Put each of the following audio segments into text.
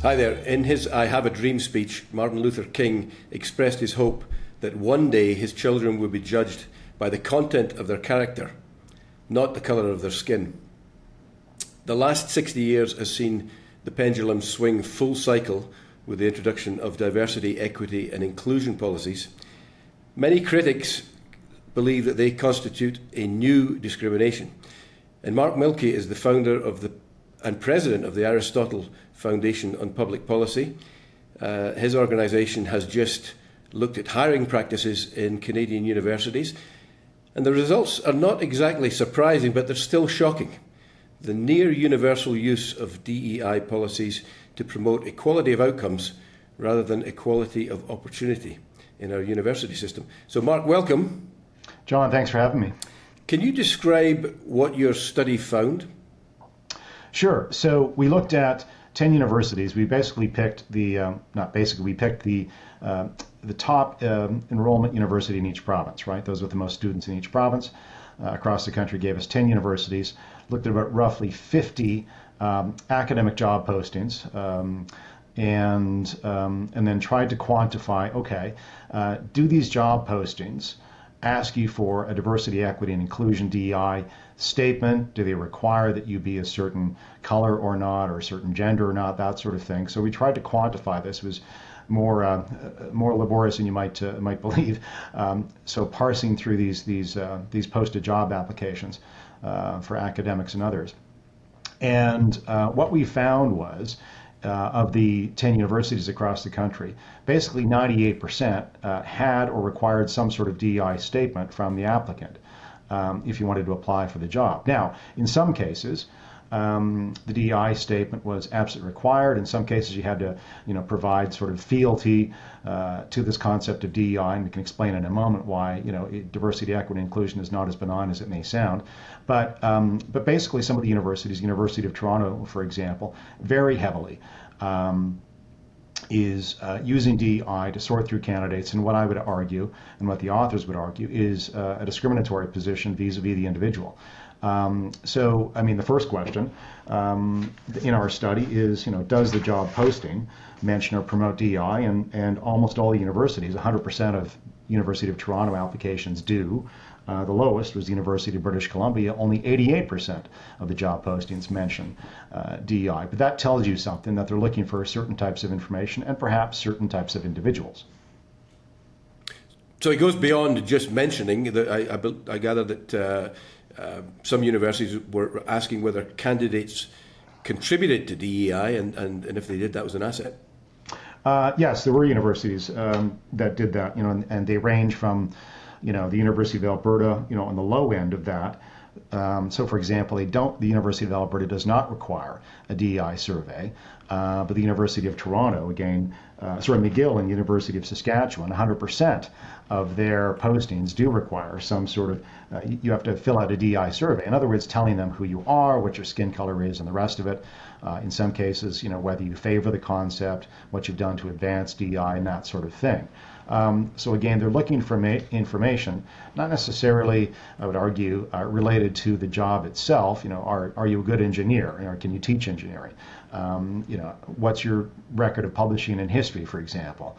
Hi there. In his I Have a Dream speech, Martin Luther King expressed his hope that one day his children would be judged by the content of their character, not the colour of their skin. The last 60 years has seen the pendulum swing full cycle with the introduction of diversity, equity and inclusion policies. Many critics believe that they constitute a new discrimination. And Mark Milke is the founder of and president of the Aristotle Foundation on Public Policy. His organisation has just looked at hiring practices in Canadian universities, and the results are not exactly surprising, but they're still shocking. The near universal use of DEI policies to promote equality of outcomes rather than equality of opportunity in our university system. So Mark, welcome. John, thanks for having me. Can you describe what your study found? Sure. So we looked at 10 universities. We basically picked the top enrollment university in each province, right? Those with the most students in each province across the country gave us 10 universities, looked at about roughly 50 academic job postings, and then tried to quantify, okay, do these job postings ask you for a diversity, equity, and inclusion DEI statement? Do they require that you be a certain color or not, or a certain gender or not, that sort of thing? So we tried to quantify this. It was more laborious than you might believe. So parsing through these posted job applications for academics and others. And what we found was, of the 10 universities across the country, basically 98% had or required some sort of DEI statement from the applicant if you wanted to apply for the job. Now, in some cases, the DEI statement was absolutely required. In some cases, you had to, provide sort of fealty to this concept of DEI, and we can explain in a moment why, diversity, equity, and inclusion is not as benign as it may sound. But basically, some of the universities, University of Toronto, for example, very heavily is using DEI to sort through candidates, and what I would argue, and what the authors would argue, is a discriminatory position vis-a-vis the individual. So, the first question in our study is, does the job posting mention or promote DEI? And almost all universities, 100% of University of Toronto applications do. The lowest was the University of British Columbia. Only 88% of the job postings mention DEI. But that tells you something, that they're looking for certain types of information and perhaps certain types of individuals. So it goes beyond just mentioning. I gather that some universities were asking whether candidates contributed to DEI, and if they did, that was an asset. Yes, there were universities that did that, and they range from, the University of Alberta, on the low end of that. So, for example, the University of Alberta does not require a DEI survey, but the University of Toronto, McGill and the University of Saskatchewan, 100% of their postings do require some sort of, you have to fill out a DEI survey. In other words, telling them who you are, what your skin color is, and the rest of it. In some cases, whether you favor the concept, what you've done to advance DEI, and that sort of thing. So again, they're looking for information, not necessarily, I would argue, related to the job itself. Are you a good engineer? Or can you teach engineering? What's your record of publishing in history, for example?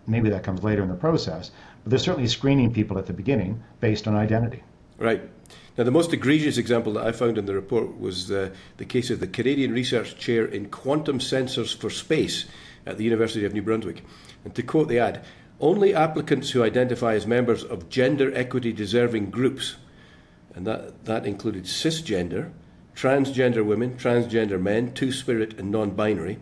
Maybe that comes later in the process, but they're certainly screening people at the beginning based on identity. Right. Now, the most egregious example that I found in the report was the case of the Canadian Research Chair in Quantum Sensors for Space at the University of New Brunswick. And to quote the ad, "Only applicants who identify as members of gender equity deserving groups," and that included cisgender, transgender women, transgender men, two-spirit and non-binary,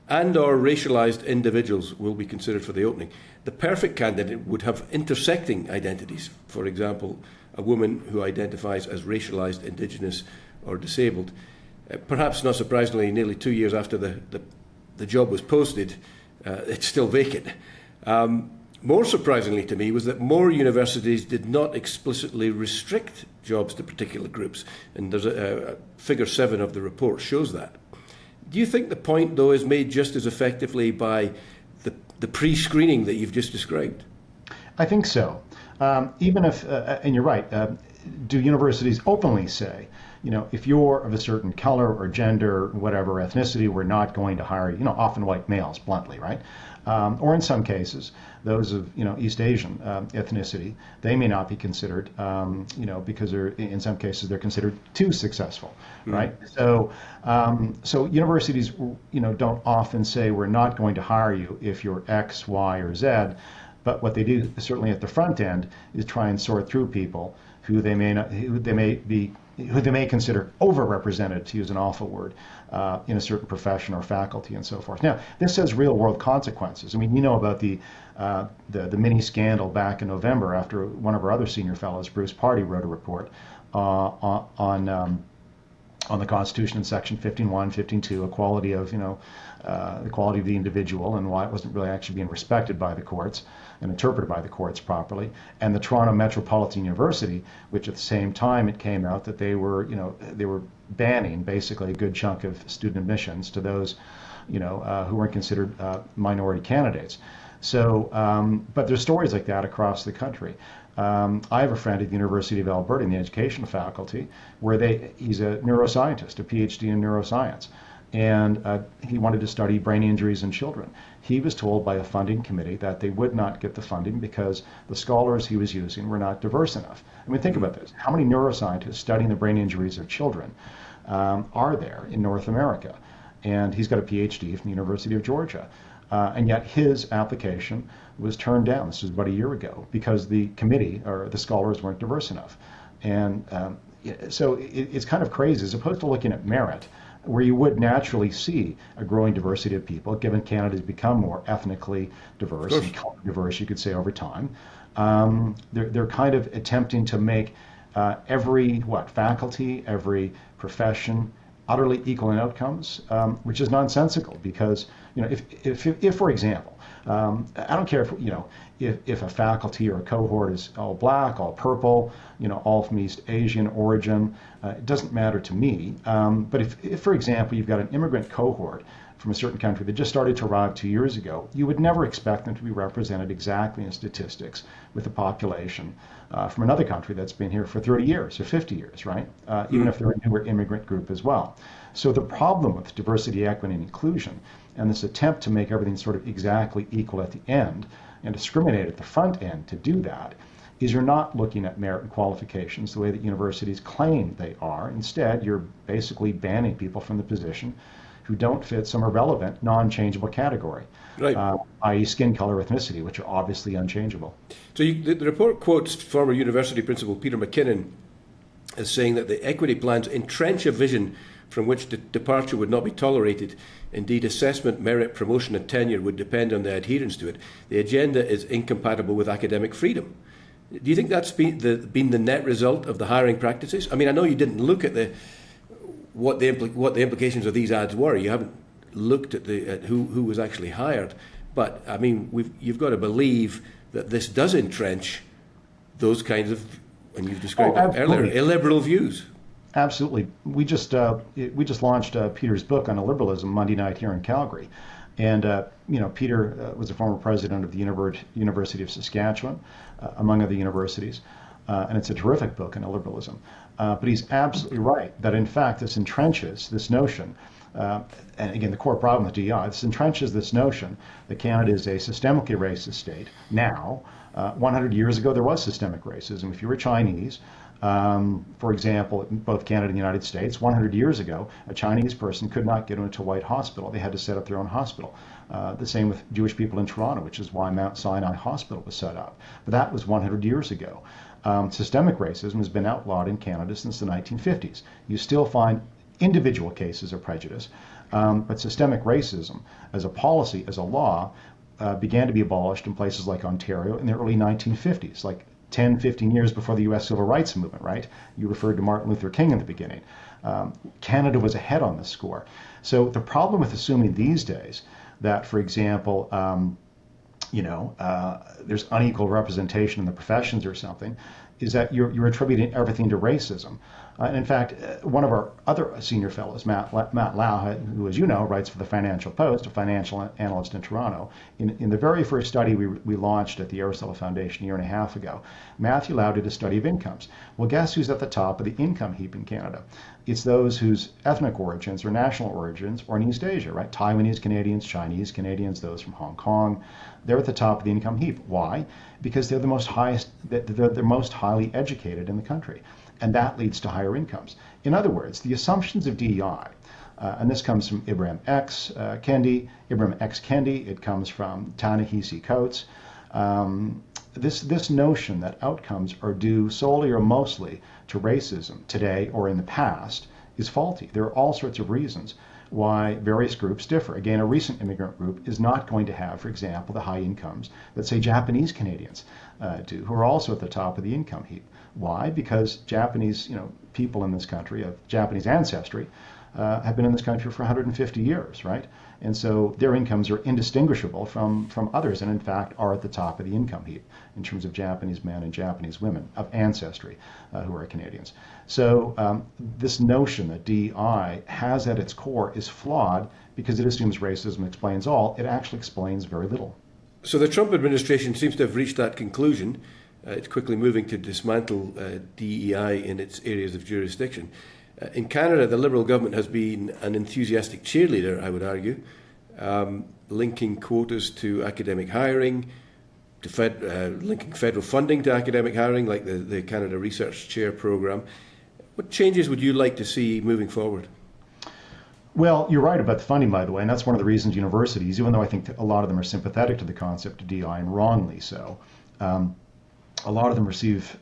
and or racialized individuals will be considered for the opening. The perfect candidate would have intersecting identities. For example, a woman who identifies as racialized, indigenous or disabled. Perhaps not surprisingly, nearly 2 years after the job was posted, it's still vacant. More surprisingly to me was that more universities did not explicitly restrict jobs to particular groups, and there's figure 7 of the report shows that. Do you think the point, though, is made just as effectively by the pre-screening that you've just described? I think so. Even if, and you're right, do universities openly say, if you're of a certain color or gender, whatever ethnicity, we're not going to hire you. Often white males, bluntly, right? Or in some cases, those of East Asian ethnicity, they may not be considered, because in some cases they're considered too successful, right? So, so universities, don't often say we're not going to hire you if you're X, Y, or Z, but what they do, certainly at the front end, is try and sort through people who they may consider overrepresented, to use an awful word, in a certain profession or faculty and so forth. Now, this has real world consequences. I mean, about the mini scandal back in November after one of our other senior fellows, Bruce Party, wrote a report on the Constitution in Section 15.1, 15.2, equality of, the quality of the individual and why it wasn't really actually being respected by the courts and interpreted by the courts properly. And the Toronto Metropolitan University, which at the same time it came out that they were banning basically a good chunk of student admissions to those, who weren't considered minority candidates. So, but there's stories like that across the country. I have a friend at the University of Alberta in the education faculty where he's a neuroscientist, a PhD in neuroscience, and he wanted to study brain injuries in children. He was told by a funding committee that they would not get the funding because the scholars he was using were not diverse enough. I mean, think about this. How many neuroscientists studying the brain injuries of children are there in North America? And he's got a PhD from the University of Georgia. And yet his application was turned down. This was about a year ago because the committee or the scholars weren't diverse enough. And so it's kind of crazy, as opposed to looking at merit, where you would naturally see a growing diversity of people, given Canada's become more ethnically diverse and culturally diverse, you could say, over time. They're kind of attempting to make every faculty, every profession utterly equal in outcomes, which is nonsensical because, if for example, I don't care if a faculty or a cohort is all black, all purple, all from East Asian origin, it doesn't matter to me. But if, for example, you've got an immigrant cohort from a certain country that just started to arrive 2 years ago, you would never expect them to be represented exactly in statistics with the population from another country that's been here for 30 years or 50 years, right? Even if they're a newer immigrant group as well. So the problem with diversity, equity, and inclusion, and this attempt to make everything sort of exactly equal at the end and discriminate at the front end to do that, is you're not looking at merit and qualifications the way that universities claim they are. Instead, you're basically banning people from the position who don't fit some irrelevant, non-changeable category, right. I.e. skin color, ethnicity, which are obviously unchangeable. So the report quotes former university principal Peter McKinnon as saying that the equity plans entrench a vision from which the departure would not be tolerated. Indeed, assessment, merit, promotion and tenure would depend on the adherence to it. The agenda is incompatible with academic freedom. Do you think that's been the net result of the hiring practices? I mean, I know you didn't look at what the implications of these ads were. You haven't looked at who was actually hired. But I mean, you've got to believe that this does entrench those kinds of, and you've described it earlier, illiberal views. Absolutely. We just launched Peter's book on illiberalism Monday night here in Calgary, and Peter was a former president of the University of Saskatchewan, among other universities, and it's a terrific book on illiberalism. But he's absolutely right that in fact this entrenches this notion, and again the core problem with DEI, this entrenches this notion that Canada is a systemically racist state. Now, 100 years ago there was systemic racism. If you were Chinese, for example, in both Canada and the United States, 100 years ago, a Chinese person could not get into a white hospital. They had to set up their own hospital. The same with Jewish people in Toronto, which is why Mount Sinai Hospital was set up. But that was 100 years ago. Systemic racism has been outlawed in Canada since the 1950s. You still find individual cases of prejudice, but systemic racism as a policy, as a law, began to be abolished in places like Ontario in the early 1950s, like 10, 15 years before the U.S. Civil Rights Movement, right? You referred to Martin Luther King in the beginning. Canada was ahead on this score. So the problem with assuming these days that, for example, there's unequal representation in the professions or something, is that you're attributing everything to racism. And in fact, one of our other senior fellows, Matt Lau, who, as you know, writes for the Financial Post, a financial analyst in Toronto, in the very first study we launched at the Aristotle Foundation a year and a half ago, Matthew Lau did a study of incomes. Well, guess who's at the top of the income heap in Canada? It's those whose ethnic origins or national origins are in East Asia, right? Taiwanese Canadians, Chinese Canadians, those from Hong Kong. They're at the top of the income heap. Why? Because they're they're most highly educated in the country. And that leads to higher incomes. In other words, the assumptions of DEI, and this comes from Ibram X. Kendi, it comes from Ta-Nehisi Coates. This notion that outcomes are due solely or mostly to racism today or in the past is faulty. There are all sorts of reasons why various groups differ. Again, a recent immigrant group is not going to have, for example, the high incomes that, say, Japanese Canadians do, who are also at the top of the income heap. Why? Because Japanese, people in this country of Japanese ancestry have been in this country for 150 years, right? And so their incomes are indistinguishable from others, and in fact are at the top of the income heap in terms of Japanese men and Japanese women of ancestry who are Canadians. So this notion that DEI has at its core is flawed because it assumes racism explains all. It actually explains very little. So the Trump administration seems to have reached that conclusion. It's quickly moving to dismantle DEI in its areas of jurisdiction. In Canada, the Liberal government has been an enthusiastic cheerleader, I would argue, linking quotas to academic hiring, linking federal funding to academic hiring, like the Canada Research Chair Programme. What changes would you like to see moving forward? Well, you're right about the funding, by the way, and that's one of the reasons universities, even though I think that a lot of them are sympathetic to the concept of DEI, and wrongly so, all of them receive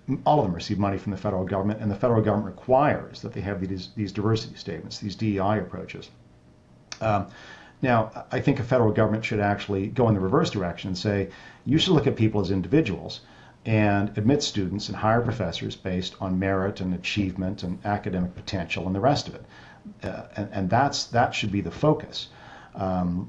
money from the federal government, and the federal government requires that they have these diversity statements, these DEI approaches. Now, I think a federal government should actually go in the reverse direction and say, you should look at people as individuals and admit students and hire professors based on merit and achievement and academic potential and the rest of it. And that should be the focus. That's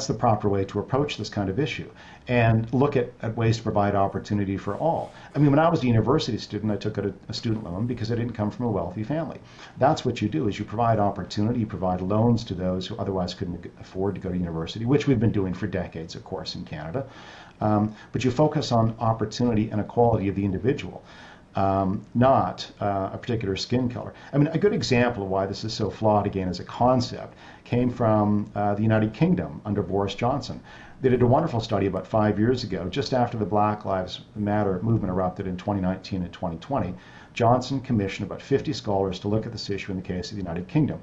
the proper way to approach this kind of issue, and look at ways to provide opportunity for all. I mean, when I was a university student, I took out a student loan because I didn't come from a wealthy family. That's what you do, is you provide opportunity, you provide loans to those who otherwise couldn't afford to go to university, which we've been doing for decades, of course, in Canada. But you focus on opportunity and equality of the individual. Not a particular skin color. I mean, a good example of why this is so flawed, again, as a concept, came from the United Kingdom under Boris Johnson. They did a wonderful study about 5 years ago, just after the Black Lives Matter movement erupted in 2019 and 2020. Johnson commissioned about 50 scholars to look at this issue in the case of the United Kingdom.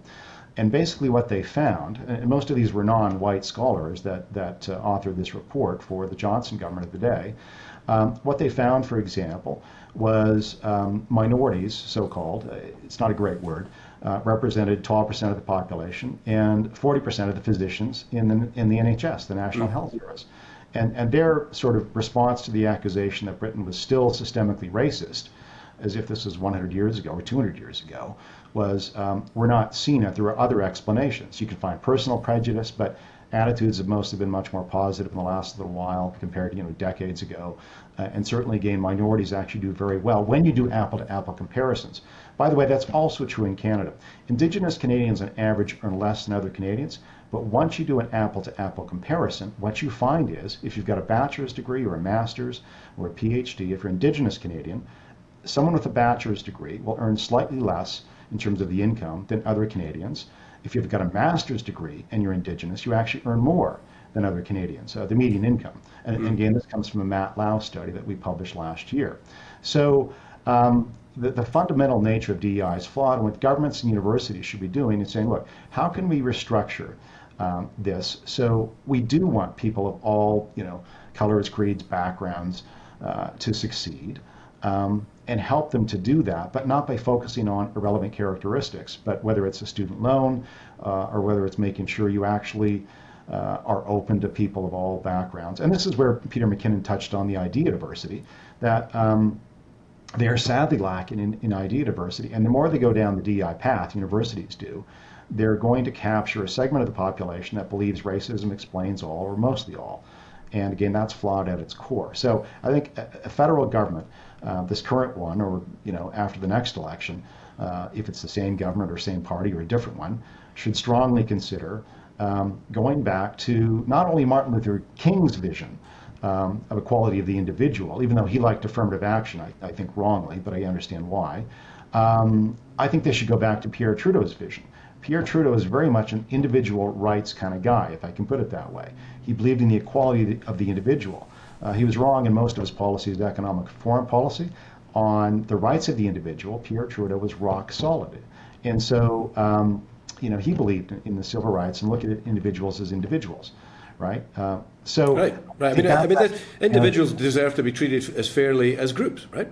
And basically what they found, and most of these were non-white scholars that authored this report for the Johnson government of the day, what they found, for example, was minorities, so-called, it's not a great word, represented 12% of the population and 40% of the physicians in the NHS, the National Health Service. And their sort of response to the accusation that Britain was still systemically racist, as if this was 100 years ago or 200 years ago, was we're not seeing it. There are other explanations. You can find personal prejudice, but attitudes have mostly been much more positive in the last little while compared to decades ago. And certainly, again, minorities actually do very well when you do apple-to-apple comparisons. By the way, that's also true in Canada. Indigenous Canadians on average earn less than other Canadians, but once you do an apple-to-apple comparison, what you find is, if you've got a bachelor's degree or a master's or a PhD, if you're Indigenous Canadian, someone with a bachelor's degree will earn slightly less in terms of the income than other Canadians. If you've got a master's degree and you're Indigenous, you actually earn more than other Canadians, the median income. And again, this comes from a Matt Lau study that we published last year. So the fundamental nature of DEI is flawed, and what governments and universities should be doing is saying, look, how can we restructure this so we do want people of all colors, creeds, backgrounds to succeed, and help them to do that, but not by focusing on irrelevant characteristics, but whether it's a student loan or whether it's making sure you actually are open to people of all backgrounds. And this is where Peter McKinnon touched on the idea diversity, that they are sadly lacking in idea diversity. And the more they go down the DEI path, universities do, they're going to capture a segment of the population that believes racism explains all or mostly all. And again, that's flawed at its core. So I think a federal government this current one, or after the next election, if it's the same government or same party or a different one, should strongly consider going back to not only Martin Luther King's vision of equality of the individual, even though he liked affirmative action, I think wrongly, but I understand why. I think they should go back to Pierre Trudeau's vision. Pierre Trudeau is very much an individual rights kind of guy, if I can put it that way. He believed in the equality of the individual. He was wrong in most of his policies, economic foreign policy. On the rights of the individual, Pierre Trudeau was rock solid. And so, he believed in the civil rights and looked at individuals as individuals, right? Right. I mean, individuals deserve to be treated as fairly as groups, right?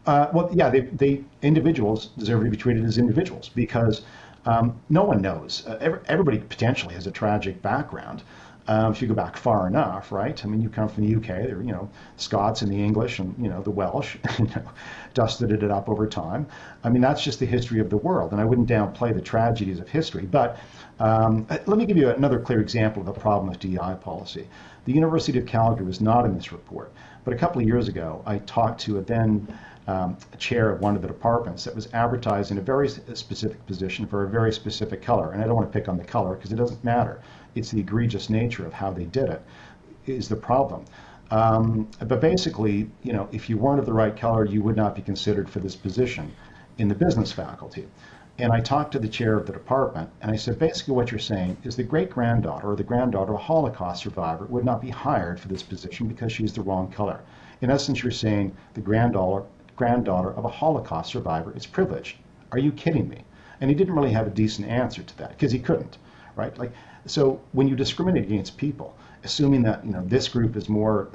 They individuals deserve to be treated as individuals because no one knows. Everybody potentially has a tragic background. If you go back far enough, right? I mean, you come from the UK, there, Scots and the English and, the Welsh, dusted it up over time. I mean, that's just the history of the world. And I wouldn't downplay the tragedies of history. But let me give you another clear example of the problem with DEI policy. The University of Calgary was not in this report. But a couple of years ago, I talked to a then chair of one of the departments that was advertised in a very specific position for a very specific color. And I don't want to pick on the color because it doesn't matter. It's the egregious nature of how they did it is the problem. But basically, if you weren't of the right color, you would not be considered for this position in the business faculty. And I talked to the chair of the department, and I said, basically what you're saying is the great-granddaughter or the granddaughter of a Holocaust survivor would not be hired for this position because she's the wrong color. In essence, you're saying the granddaughter of a Holocaust survivor is privileged. Are you kidding me? And he didn't really have a decent answer to that because he couldn't, right? So when you discriminate against people, assuming that this group is more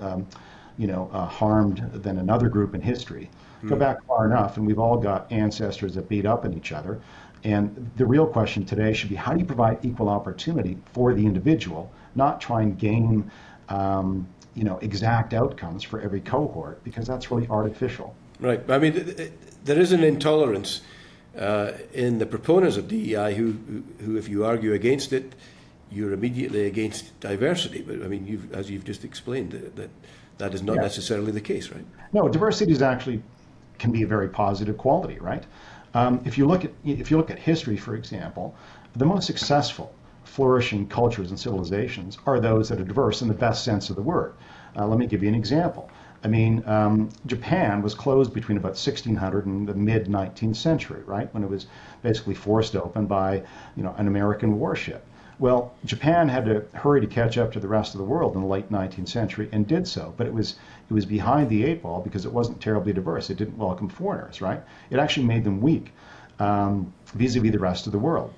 harmed than another group in history, go back far enough, and we've all got ancestors that beat up on each other. And the real question today should be, how do you provide equal opportunity for the individual, not try and gain exact outcomes for every cohort, because that's really artificial. Right. I mean, there is an intolerance in the proponents of DEI who, if you argue against it, you're immediately against diversity. But I mean, as you've just explained, that is not necessarily the case, right? No, diversity can be a very positive quality, right? If you look at history, for example, the most successful, flourishing cultures and civilizations are those that are diverse in the best sense of the word. Let me give you an example. I mean, Japan was closed between about 1600 and the mid-19th century, right, when it was basically forced open by, an American warship. Well, Japan had to hurry to catch up to the rest of the world in the late 19th century and did so, but it was behind the eight ball because it wasn't terribly diverse. It didn't welcome foreigners, right? It actually made them weak vis-a-vis the rest of the world.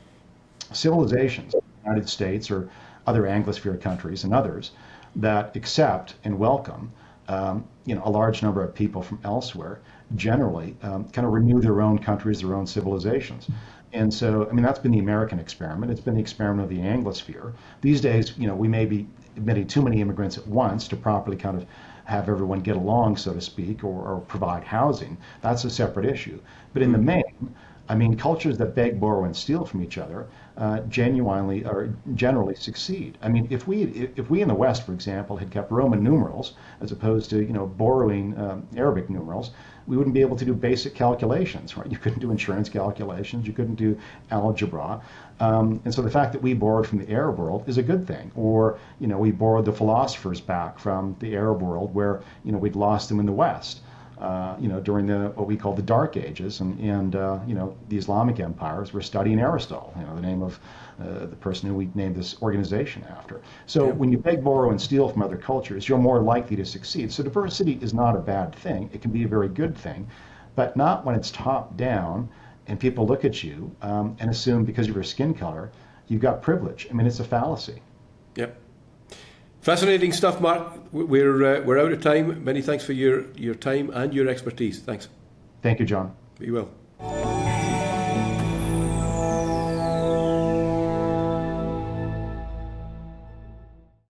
Civilizations, the United States or other Anglosphere countries and others that accept and welcome a large number of people from elsewhere generally kind of renew their own countries, their own civilizations. And so, I mean, that's been the American experiment. It's been the experiment of the Anglosphere. These days, we may be admitting too many immigrants at once to properly kind of have everyone get along, so to speak, or provide housing. That's a separate issue. But in the main, I mean, cultures that beg, borrow, and steal from each other genuinely or generally succeed. I mean, if we in the West, for example, had kept Roman numerals as opposed to borrowing Arabic numerals, we wouldn't be able to do basic calculations, right? You couldn't do insurance calculations, you couldn't do algebra, and so the fact that we borrowed from the Arab world is a good thing. Or we borrowed the philosophers back from the Arab world, where we'd lost them in the West. During what we call the Dark Ages, and the Islamic empires were studying Aristotle, the name of the person who we named this organization after. So when you beg, borrow, and steal from other cultures, you're more likely to succeed. So diversity is not a bad thing. It can be a very good thing, but not when it's top down and people look at you and assume because of your skin color, you've got privilege. I mean, it's a fallacy. Yep. Fascinating stuff, Mark. We're out of time. Many thanks for your time and your expertise. Thanks. Thank you, John. Be well.